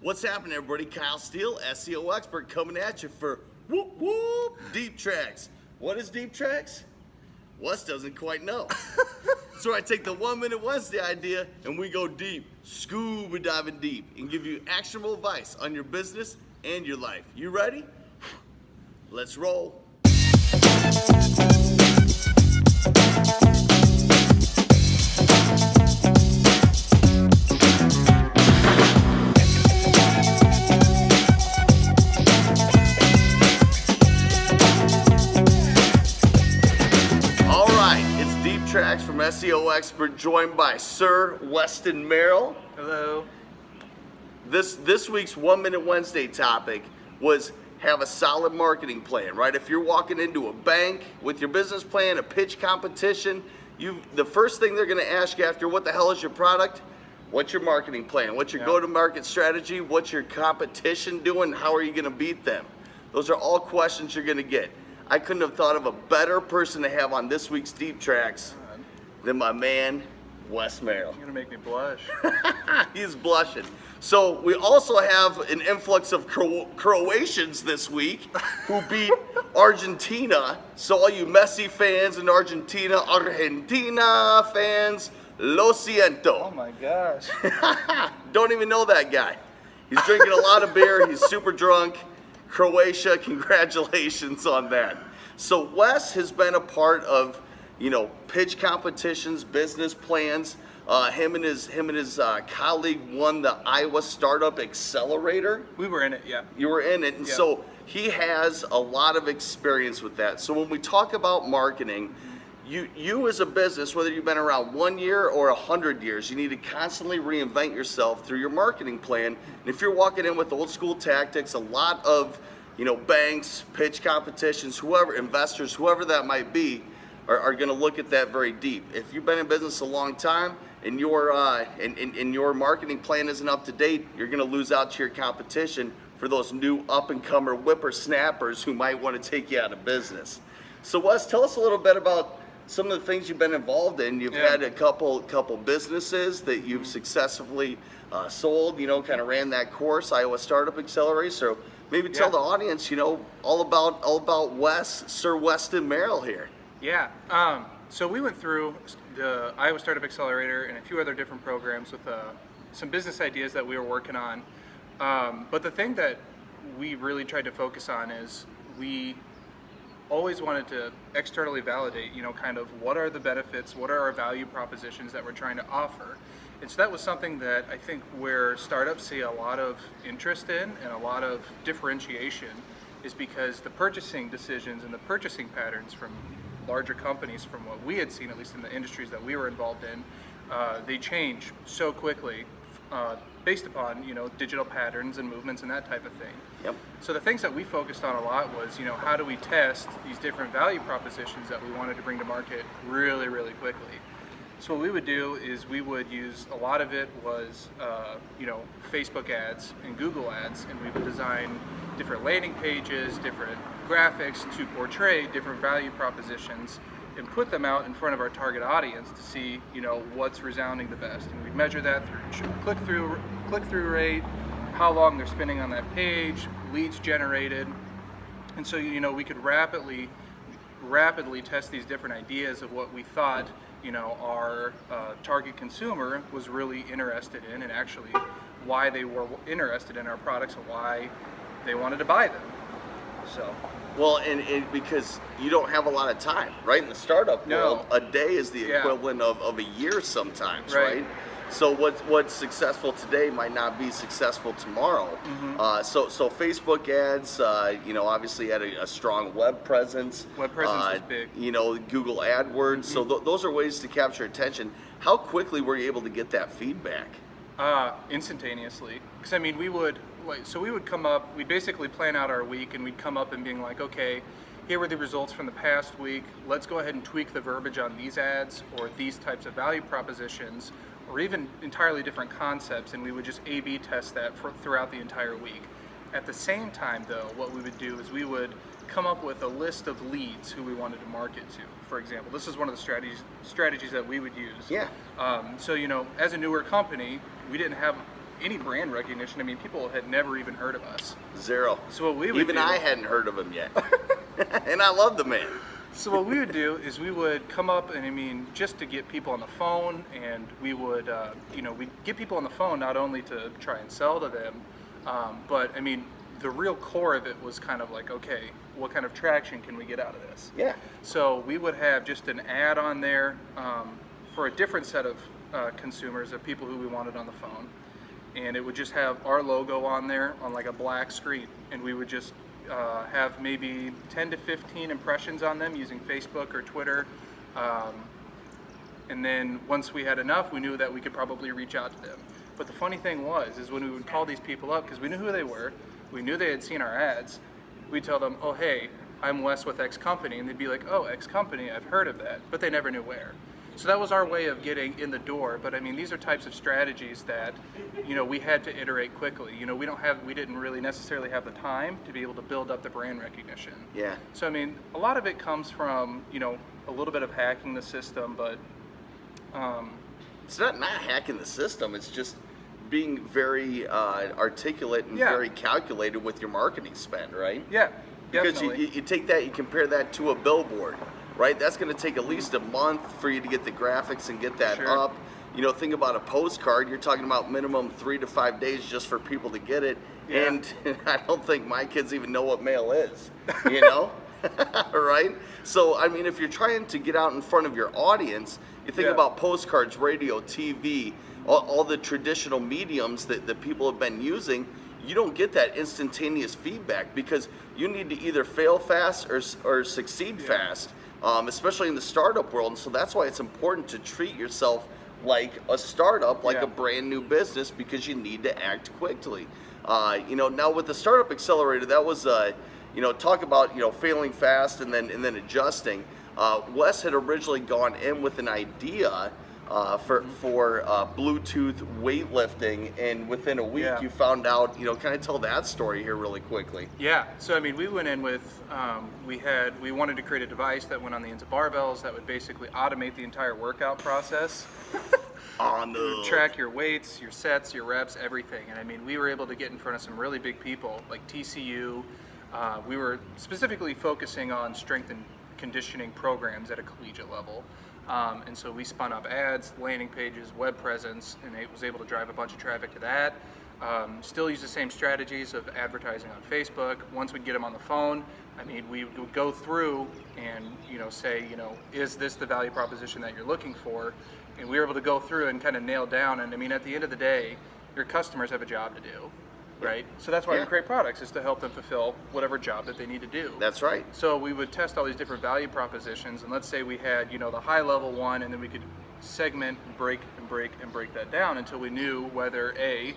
What's happening, everybody? Kyle Steele, SEO expert, coming at you for whoop whoop Deep Tracks. What is Deep Tracks? Wes doesn't quite know. So I take the 1 Minute Wednesday idea and we go deep, scuba diving deep, and give you actionable advice on your business and your life. You ready? Let's roll. Tracks from SEO expert, joined by Sir Weston Merrill. Hello. This week's 1 Minute Wednesday topic was have a solid marketing plan, right? If you're walking into a bank with your business plan, a pitch competition, the first thing they're going to ask you after, what the hell is your product? What's your marketing plan? What's your go-to-market strategy? What's your competition doing? How are you going to beat them? Those are all questions you're going to get. I couldn't have thought of a better person to have on this week's Deep Tracks than my man, Wes Merrill. You're gonna make me blush. He's blushing. So we also have an influx of Croatians this week who beat Argentina. So all you Messi fans in Argentina fans, lo siento. Oh my gosh. Don't even know that guy. He's drinking a lot of beer. He's super drunk. Croatia, congratulations on that. So Wes has been a part of, pitch competitions, business plans. Him and his colleague won the Iowa Startup Accelerator. We were in it, yeah. You were in it, and so he has a lot of experience with that. So when we talk about marketing, you as a business, whether you've been around 1 year or 100 years, you need to constantly reinvent yourself through your marketing plan. And if you're walking in with old school tactics, a lot of banks, pitch competitions, investors, whoever that might be, are going to look at that very deep. If you've been in business a long time and your marketing plan isn't up to date, you're going to lose out to your competition for those new up-and-comer whippersnappers who might want to take you out of business. So Wes, tell us a little bit about some of the things you've been involved in. You've had a couple businesses that you've successfully sold, kind of ran that course, Iowa Startup Accelerator. So maybe tell the audience, all about Wes, Sir Weston Merrill here. Yeah. So we went through the Iowa Startup Accelerator and a few other different programs with some business ideas that we were working on. But the thing that we really tried to focus on is we always wanted to externally validate, kind of what are the benefits, what are our value propositions that we're trying to offer. And so that was something that I think where startups see a lot of interest in and a lot of differentiation is because the purchasing decisions and the purchasing patterns from larger companies, from what we had seen, at least in the industries that we were involved in, they change so quickly based upon digital patterns and movements and that type of thing. Yep. So the things that we focused on a lot was how do we test these different value propositions that we wanted to bring to market really, really quickly. So what we would do is we would use, a lot of it was Facebook ads and Google ads, and we would design different landing pages, different graphics to portray different value propositions and put them out in front of our target audience to see what's resounding the best. And we'd measure that through click-through rate, how long they're spending on that page, leads generated. And so we could rapidly test these different ideas of what we thought our target consumer was really interested in, and actually why they were interested in our products and why they wanted to buy them. So. Well, and because you don't have a lot of time, right? In the startup world, a day is the equivalent of a year sometimes, right? So what's successful today might not be successful tomorrow. Mm-hmm. So Facebook ads, obviously had a strong web presence. Web presence is big. Google AdWords. Mm-hmm. So those are ways to capture attention. How quickly were you able to get that feedback? Instantaneously. Because we would come up, we'd basically plan out our week, and we'd come up and being like, okay, here were the results from the past week. Let's go ahead and tweak the verbiage on these ads or these types of value propositions, or even entirely different concepts, and we would just A/B test that throughout the entire week. At the same time, though, what we would do is we would come up with a list of leads who we wanted to market to. For example, this is one of the strategies that we would use. Yeah. So as a newer company, we didn't have any brand recognition. I mean, people had never even heard of us. Zero. So what we would Even do, I hadn't heard of him yet. And I love the man. So what we would do is we would come up and, I mean, just to get people on the phone, and we would, we'd get people on the phone not only to try and sell to them, but I mean, the real core of it was kind of like, okay, what kind of traction can we get out of this? Yeah. So we would have just an ad on there for a different set of consumers, of people who we wanted on the phone, and it would just have our logo on there on like a black screen, and we would just have maybe 10 to 15 impressions on them using Facebook or Twitter, and then once we had enough, we knew that we could probably reach out to them. But the funny thing is when we would call these people up, because we knew who they were, we knew they had seen our ads, we'd tell them, oh hey, I'm Wes with X company, and they'd be like, oh, X company, I've heard of that, but they never knew where. So that was our way of getting in the door. But I mean, these are types of strategies that, we had to iterate quickly. We didn't really necessarily have the time to be able to build up the brand recognition. Yeah. So I mean, a lot of it comes from, a little bit of hacking the system, but It's not hacking the system. It's just being very articulate and Yeah. very calculated with your marketing spend, right? yeah, Because definitely. you take that, you compare that to a billboard, right? That's going to take at least a month for you to get the graphics and get that Sure. up. Think about a postcard. You're talking about minimum 3 to 5 days just for people to get it. Yeah. And I don't think my kids even know what mail is, right? So, I mean, if you're trying to get out in front of your audience, you think Yeah. about postcards, radio, TV, all the traditional mediums that people have been using. You don't get that instantaneous feedback because you need to either fail fast or succeed fast, especially in the startup world. And so that's why it's important to treat yourself like a startup, like Yeah. a brand new business, because you need to act quickly. Now with the Startup Accelerator, that was, talk about, failing fast and then adjusting. Wes had originally gone in with an idea for Bluetooth weightlifting, and within a week Yeah. you found out, kind of tell that story here really quickly. Yeah, so I mean, we went in with, we wanted to create a device that went on the ends of barbells that would basically automate the entire workout process. On the Track your weights, your sets, your reps, everything. And I mean, we were able to get in front of some really big people like TCU. We were specifically focusing on strength and conditioning programs at a collegiate level. And so we spun up ads, landing pages, web presence, and it was able to drive a bunch of traffic to that. Still use the same strategies of advertising on Facebook. Once we'd get them on the phone, I mean, we would go through and, say, is this the value proposition that you're looking for? And we were able to go through and kind of nail down. And I mean, at the end of the day, your customers have a job to do, right? So that's why Yeah. we create products, is to help them fulfill whatever job that they need to do. That's right. So we would test all these different value propositions, and let's say we had, the high level one, and then we could segment and break and break and break that down until we knew whether A,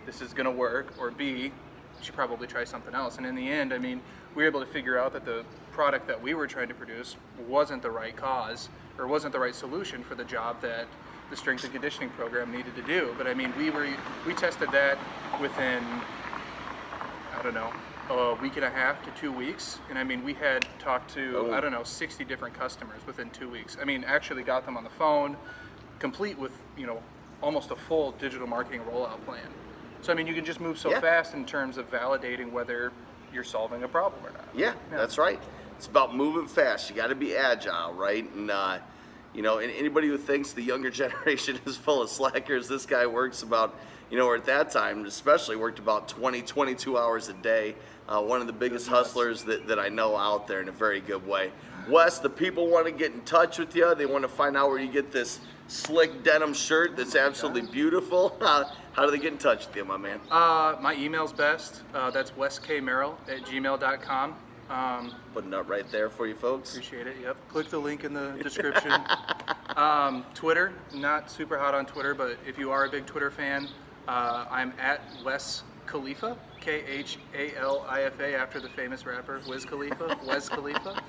this is going to work, or B, we should probably try something else. And in the end, I mean, we were able to figure out that the product that we were trying to produce wasn't the right cause, or wasn't the right solution for the job that the strength and conditioning program needed to do. But I mean, we tested that within, I don't know, a week and a half to 2 weeks. And I mean, we had talked to, I don't know, 60 different customers within 2 weeks. I mean, actually got them on the phone, complete with, almost a full digital marketing rollout plan. So, I mean, you can just move so Yeah. fast in terms of validating whether you're solving a problem or not. Yeah, that's right. It's about moving fast. You got to be agile, right? And and anybody who thinks the younger generation is full of slackers, this guy works about, or at that time especially, worked about 22 hours a day. One of the biggest hustlers that I know out there in a very good way. Wes, the people want to get in touch with you. They want to find out where you get this slick denim shirt that's absolutely beautiful. How do they get in touch with you, my man? My email's best. That's weskmerrill@gmail.com. Putting it right there for you folks. Appreciate it. Yep. Click the link in the description. Twitter, not super hot on Twitter, but if you are a big Twitter fan, I'm at Wes Khalifa, Khalifa, after the famous rapper Wiz Khalifa, Wes Khalifa.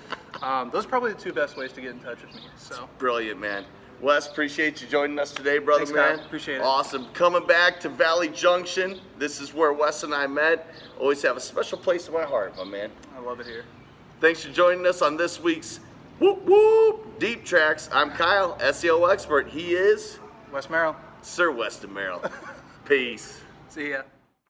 Those are probably the two best ways to get in touch with me. So. Brilliant, man. Wes, appreciate you joining us today, brother. Thanks, man. Kyle. Appreciate it. Awesome. Coming back to Valley Junction. This is where Wes and I met. Always have a special place in my heart, my man. I love it here. Thanks for joining us on this week's Whoop Whoop Deep Tracks. I'm Kyle, SEO expert. He is Wes Merrill. Sir Weston Merrill. Peace. See ya.